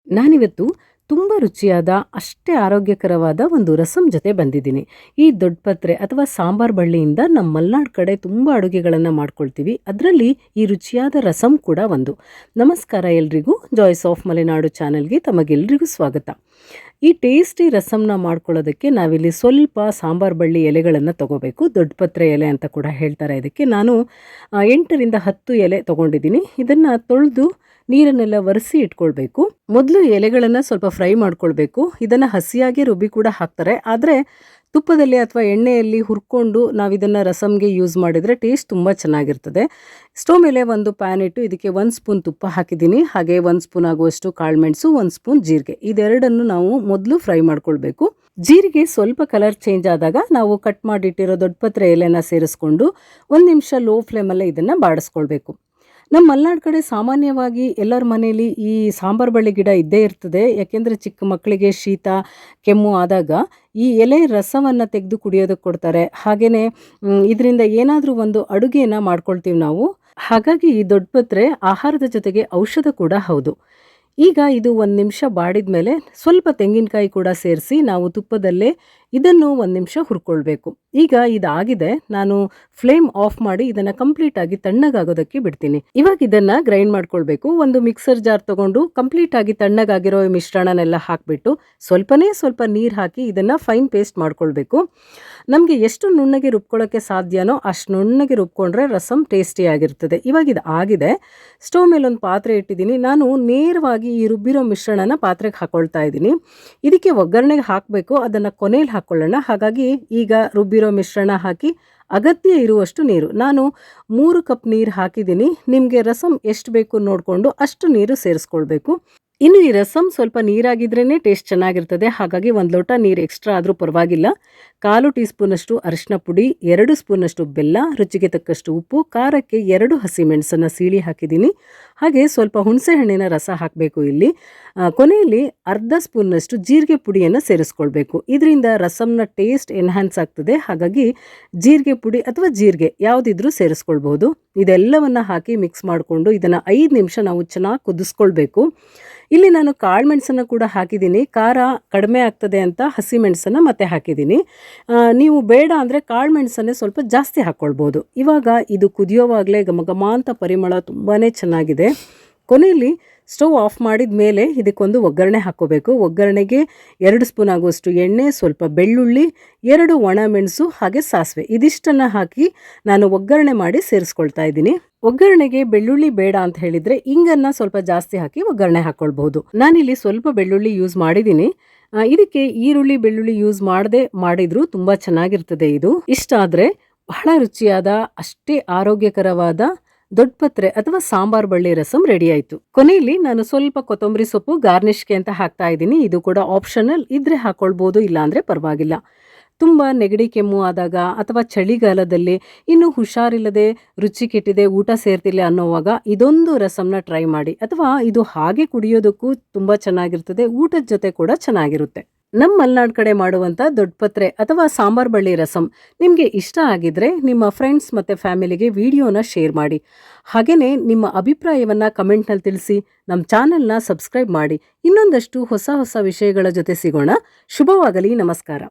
ನಾನಿವತ್ತು ತುಂಬ ರುಚಿಯಾದ ಅಷ್ಟೇ ಆರೋಗ್ಯಕರವಾದ ಒಂದು ರಸಂ ಜೊತೆ ಬಂದಿದ್ದೀನಿ. ಈ ದೊಡ್ಡಪತ್ರೆ ಅಥವಾ ಸಾಂಬಾರ್ ಬಳ್ಳಿಯಿಂದ ನಮ್ಮ ಮಲೆನಾಡು ಕಡೆ ತುಂಬ ಅಡುಗೆಗಳನ್ನು ಮಾಡ್ಕೊಳ್ತೀವಿ. ಅದರಲ್ಲಿ ಈ ರುಚಿಯಾದ ರಸಂ ಕೂಡ ಒಂದು. ನಮಸ್ಕಾರ ಎಲ್ರಿಗೂ, ಜಾಯ್ಸ್ ಆಫ್ ಮಲೆನಾಡು ಚಾನೆಲ್ಗೆ ತಮಗೆಲ್ರಿಗೂ ಸ್ವಾಗತ. ಈ ಟೇಸ್ಟಿ ರಸಂನ ಮಾಡ್ಕೊಳ್ಳೋದಕ್ಕೆ ನಾವಿಲ್ಲಿ ಸ್ವಲ್ಪ ಸಾಂಬಾರ್ ಬಳ್ಳಿ ಎಲೆಗಳನ್ನು ತಗೋಬೇಕು. ದೊಡ್ಡಪತ್ರೆ ಎಲೆ ಅಂತ ಕೂಡ ಹೇಳ್ತಾರೆ ಇದಕ್ಕೆ. ನಾನು 8ರಿಂದ 10 ಎಲೆ ತಗೊಂಡಿದ್ದೀನಿ. ಇದನ್ನು ತೊಳೆದು ನೀರನ್ನೆಲ್ಲ ಒರೆಸಿ ಇಟ್ಕೊಳ್ಬೇಕು. ಮೊದಲು ಎಲೆಗಳನ್ನು ಸ್ವಲ್ಪ ಫ್ರೈ ಮಾಡ್ಕೊಳ್ಬೇಕು. ಇದನ್ನು ಹಸಿಯಾಗಿ ರುಬ್ಬಿ ಕೂಡ ಹಾಕ್ತಾರೆ, ಆದರೆ ತುಪ್ಪದಲ್ಲಿ ಅಥವಾ ಎಣ್ಣೆಯಲ್ಲಿ ಹುರ್ಕೊಂಡು ನಾವು ಇದನ್ನು ರಸಮ್ಗೆ ಯೂಸ್ ಮಾಡಿದರೆ ಟೇಸ್ಟ್ ತುಂಬ ಚೆನ್ನಾಗಿರ್ತದೆ. ಸ್ಟವ್ ಮೇಲೆ ಒಂದು ಪ್ಯಾನ್ ಇಟ್ಟು ಇದಕ್ಕೆ 1 ಸ್ಪೂನ್ ತುಪ್ಪ ಹಾಕಿದ್ದೀನಿ. ಹಾಗೆ 1 ಸ್ಪೂನ್ ಆಗುವಷ್ಟು ಕಾಳುಮೆಣಸು, 1 ಸ್ಪೂನ್ ಜೀರಿಗೆ, ಇದೆರಡನ್ನು ನಾವು ಮೊದಲು ಫ್ರೈ ಮಾಡ್ಕೊಳ್ಬೇಕು. ಜೀರಿಗೆ ಸ್ವಲ್ಪ ಕಲರ್ ಚೇಂಜ್ ಆದಾಗ ನಾವು ಕಟ್ ಮಾಡಿಟ್ಟಿರೋ ದೊಡ್ಡಪತ್ರೆ ಎಲೆನ ಸೇರಿಸ್ಕೊಂಡು 1 ನಿಮಿಷ ಲೋ ಫ್ಲೇಮಲ್ಲೇ ಇದನ್ನು ಬಾಡಿಸ್ಕೊಳ್ಬೇಕು. ನಮ್ಮ ಮಲೆನಾಡು ಕಡೆ ಸಾಮಾನ್ಯವಾಗಿ ಎಲ್ಲರ ಮನೆಯಲ್ಲಿ ಈ ಸಾಂಬಾರು ಬಳ್ಳಿ ಗಿಡ ಇದ್ದೇ ಇರ್ತದೆ. ಯಾಕೆಂದರೆ ಚಿಕ್ಕ ಮಕ್ಕಳಿಗೆ ಶೀತ ಕೆಮ್ಮು ಆದಾಗ ಈ ಎಲೆ ರಸವನ್ನು ತೆಗೆದು ಕುಡಿಯೋದಕ್ಕೆ ಕೊಡ್ತಾರೆ. ಹಾಗೆಯೇ ಇದರಿಂದ ಏನಾದರೂ ಒಂದು ಅಡುಗೆಯನ್ನು ಮಾಡ್ಕೊಳ್ತೀವಿ ನಾವು. ಹಾಗಾಗಿ ಈ ದೊಡ್ಡಪತ್ರೆ ಆಹಾರದ ಜೊತೆಗೆ ಔಷಧ ಕೂಡ ಹೌದು. ಈಗ ಇದು 1 ನಿಮಿಷ ಬಾಡಿದ ಮೇಲೆ ಸ್ವಲ್ಪ ತೆಂಗಿನಕಾಯಿ ಕೂಡ ಸೇರಿಸಿ ನಾವು ತುಪ್ಪದಲ್ಲೇ ಇದನ್ನು 1 ನಿಮಿಷ ಹುರ್ಕೊಳ್ಬೇಕು. ಈಗ ಇದಾಗಿದೆ, ನಾನು ಫ್ಲೇಮ್ ಆಫ್ ಮಾಡಿ ಇದನ್ನು ಕಂಪ್ಲೀಟಾಗಿ ತಣ್ಣಗಾಗೋದಕ್ಕೆ ಬಿಡ್ತೀನಿ. ಇವಾಗ ಇದನ್ನು ಗ್ರೈಂಡ್ ಮಾಡ್ಕೊಳ್ಬೇಕು. ಒಂದು ಮಿಕ್ಸರ್ ಜಾರ್ ತಗೊಂಡು ಕಂಪ್ಲೀಟಾಗಿ ತಣ್ಣಗಾಗಿರೋ ಮಿಶ್ರಣನೆಲ್ಲ ಹಾಕಿಬಿಟ್ಟು ಸ್ವಲ್ಪ ನೀರು ಹಾಕಿ ಇದನ್ನು ಫೈನ್ ಪೇಸ್ಟ್ ಮಾಡ್ಕೊಳ್ಬೇಕು. ನಮಗೆ ಎಷ್ಟು ನುಣ್ಣಗೆ ರುಬ್ಕೊಳ್ಳೋಕ್ಕೆ ಸಾಧ್ಯನೋ ಅಷ್ಟು ನುಣ್ಣಗೆ ರುಬ್ಕೊಂಡ್ರೆ ರಸಂ ಟೇಸ್ಟಿಯಾಗಿರ್ತದೆ. ಇವಾಗ ಇದು ಆಗಿದೆ. ಸ್ಟವ್ ಮೇಲೆ ಒಂದು ಪಾತ್ರೆ ಇಟ್ಟಿದ್ದೀನಿ. ನಾನು ನೇರವಾಗಿ ಈ ರುಬ್ಬಿರೋ ಮಿಶ್ರಣನ ಪಾತ್ರೆಗೆ ಹಾಕೊಳ್ತಾ ಇದ್ದೀನಿ. ಇದಕ್ಕೆ ಒಗ್ಗರಣೆಗೆ ಹಾಕಬೇಕು, ಅದನ್ನು ಕೊನೆಯಲ್ಲಿ ಹಾಕ್ಕೊಳ್ಳೋಣ. ಹಾಗಾಗಿ ಈಗ ರುಬ್ಬಿರೋ ಮಿಶ್ರಣ ಹಾಕಿ ಅಗತ್ಯ ಇರುವಷ್ಟು ನೀರು, ನಾನು 3 ಕಪ್ ನೀರು ಹಾಕಿದ್ದೀನಿ. ನಿಮಗೆ ರಸಂ ಎಷ್ಟು ಬೇಕು ನೋಡಿಕೊಂಡು ಅಷ್ಟು ನೀರು ಸೇರಿಸ್ಕೊಳ್ಬೇಕು. ಇನ್ನು ಈ ರಸಂ ಸ್ವಲ್ಪ ನೀರಾಗಿದ್ರೇ ಟೇಸ್ಟ್ ಚೆನ್ನಾಗಿರ್ತದೆ. ಹಾಗಾಗಿ 1 ಲೋಟ ನೀರು ಎಕ್ಸ್ಟ್ರಾ ಆದರೂ ಪರವಾಗಿಲ್ಲ. 1/4 ಟೀ ಸ್ಪೂನಷ್ಟು ಅರಿಶಿನ ಪುಡಿ, 2 ಸ್ಪೂನಷ್ಟು ಬೆಲ್ಲ, ರುಚಿಗೆ ತಕ್ಕಷ್ಟು ಉಪ್ಪು, ಖಾರಕ್ಕೆ 2 ಹಸಿಮೆಣಸನ್ನು ಸೀಳಿ ಹಾಕಿದ್ದೀನಿ. ಹಾಗೆ ಸ್ವಲ್ಪ ಹುಣಸೆ ಹಣ್ಣಿನ ರಸ ಹಾಕಬೇಕು. ಇಲ್ಲಿ ಕೊನೆಯಲ್ಲಿ 1/2 ಸ್ಪೂನ್ನಷ್ಟು ಜೀರಿಗೆ ಪುಡಿಯನ್ನು ಸೇರಿಸ್ಕೊಳ್ಬೇಕು. ಇದರಿಂದ ರಸಂನ ಟೇಸ್ಟ್ ಎನ್ಹ್ಯಾನ್ಸ್ ಆಗ್ತದೆ. ಹಾಗಾಗಿ ಜೀರಿಗೆ ಪುಡಿ ಅಥವಾ ಜೀರಿಗೆ ಯಾವುದಿದ್ರೂ ಸೇರಿಸ್ಕೊಳ್ಬಹುದು. ಇದೆಲ್ಲವನ್ನು ಹಾಕಿ ಮಿಕ್ಸ್ ಮಾಡಿಕೊಂಡು ಇದನ್ನು 5 ನಿಮಿಷ ನಾವು ಚೆನ್ನಾಗಿ ಕುದಿಸ್ಕೊಳ್ಬೇಕು. ಇಲ್ಲಿ ನಾನು ಕಾಳುಮೆಣಸನ್ನು ಕೂಡ ಹಾಕಿದ್ದೀನಿ. ಖಾರ ಕಡಿಮೆ ಆಗ್ತದೆ ಅಂತ ಹಸಿಮೆಣಸನ್ನು ಮತ್ತೆ ಹಾಕಿದ್ದೀನಿ. ನೀವು ಬೇಡ ಅಂದರೆ ಕಾಳುಮೆಣಸನ್ನೇ ಸ್ವಲ್ಪ ಜಾಸ್ತಿ ಹಾಕ್ಕೊಳ್ಬೋದು. ಇವಾಗ ಇದು ಕುದಿಯೋವಾಗಲೇ ಘಮ ಅಂತ ಪರಿಮಳ ತುಂಬಾ ಚೆನ್ನಾಗಿದೆ. ಕೊನೆಯಲ್ಲಿ ಸ್ಟವ್ ಆಫ್ ಮಾಡಿದ ಮೇಲೆ ಇದಕ್ಕೊಂದು ಒಗ್ಗರಣೆ ಹಾಕ್ಕೋಬೇಕು. ಒಗ್ಗರಣೆಗೆ 2 ಸ್ಪೂನ್ ಆಗುವಷ್ಟು ಎಣ್ಣೆ, ಸ್ವಲ್ಪ ಬೆಳ್ಳುಳ್ಳಿ, 2 ಒಣಮೆಣಸು ಹಾಗೆ ಸಾಸಿವೆ, ಇದಿಷ್ಟನ್ನು ಹಾಕಿ ನಾನು ಒಗ್ಗರಣೆ ಮಾಡಿ ಸೇರಿಸ್ಕೊಳ್ತಾ ಇದ್ದೀನಿ. ಒಗ್ಗರಣೆಗೆ ಬೆಳ್ಳುಳ್ಳಿ ಬೇಡ ಅಂತ ಹೇಳಿದರೆ ಇಂಗನ್ನು ಸ್ವಲ್ಪ ಜಾಸ್ತಿ ಹಾಕಿ ಒಗ್ಗರಣೆ ಹಾಕ್ಕೊಳ್ಬಹುದು. ನಾನಿಲ್ಲಿ ಸ್ವಲ್ಪ ಬೆಳ್ಳುಳ್ಳಿ ಯೂಸ್ ಮಾಡಿದ್ದೀನಿ. ಇದಕ್ಕೆ ಈರುಳ್ಳಿ ಬೆಳ್ಳುಳ್ಳಿ ಯೂಸ್ ಮಾಡದೆ ಮಾಡಿದರೂ ತುಂಬ ಚೆನ್ನಾಗಿರ್ತದೆ. ಇದು ಇಷ್ಟ ಆದರೆ ಬಹಳ ರುಚಿಯಾದ ಅಷ್ಟೇ ಆರೋಗ್ಯಕರವಾದ ದೊಡ್ಡಪತ್ರೆ ಅಥವಾ ಸಾಂಬಾರ್ ಬಳ್ಳಿ ರಸಂ ರೆಡಿ ಆಯಿತು. ಕೊನೆಯಲ್ಲಿ ನಾನು ಸ್ವಲ್ಪ ಕೊತ್ತಂಬರಿ ಸೊಪ್ಪು ಗಾರ್ನಿಷ್ಗೆ ಅಂತ ಹಾಕ್ತಾ ಇದ್ದೀನಿ. ಇದು ಕೂಡ ಆಪ್ಷನಲ್, ಇದ್ರೆ ಹಾಕೊಳ್ಬೋದು, ಇಲ್ಲ ಅಂದರೆ ಪರವಾಗಿಲ್ಲ. ತುಂಬ ನೆಗಡಿ ಕೆಮ್ಮು ಆದಾಗ ಅಥವಾ ಚಳಿಗಾಲದಲ್ಲಿ ಇನ್ನೂ ಹುಷಾರಿಲ್ಲದೆ ರುಚಿ ಕೆಟ್ಟಿದೆ, ಊಟ ಸೇರ್ತಿಲ್ಲ ಅನ್ನೋವಾಗ ಇದೊಂದು ರಸಂನ ಟ್ರೈ ಮಾಡಿ. ಅಥವಾ ಇದು ಹಾಗೆ ಕುಡಿಯೋದಕ್ಕೂ ತುಂಬ ಚೆನ್ನಾಗಿರ್ತದೆ, ಊಟದ ಜೊತೆ ಕೂಡ ಚೆನ್ನಾಗಿರುತ್ತೆ. ನಮ್ಮ ಮಲೆನಾಡು ಕಡೆ ಮಾಡುವಂಥ ದೊಡ್ಡಪತ್ರೆ ಅಥವಾ ಸಾಂಬಾರ್ ಬಳ್ಳಿ ರಸಂ ನಿಮಗೆ ಇಷ್ಟ ಆಗಿದ್ರೆ ನಿಮ್ಮ ಫ್ರೆಂಡ್ಸ್ ಮತ್ತು ಫ್ಯಾಮಿಲಿಗೆ ವಿಡಿಯೋನ ಶೇರ್ ಮಾಡಿ. ಹಾಗೆಯೇ ನಿಮ್ಮ ಅಭಿಪ್ರಾಯವನ್ನು ಕಮೆಂಟ್ನಲ್ಲಿ ತಿಳಿಸಿ. ನಮ್ಮ ಚಾನೆಲ್ನ ಸಬ್ಸ್ಕ್ರೈಬ್ ಮಾಡಿ. ಇನ್ನೊಂದಷ್ಟು ಹೊಸ ವಿಷಯಗಳ ಜೊತೆ ಸಿಗೋಣ. ಶುಭವಾಗಲಿ. ನಮಸ್ಕಾರ.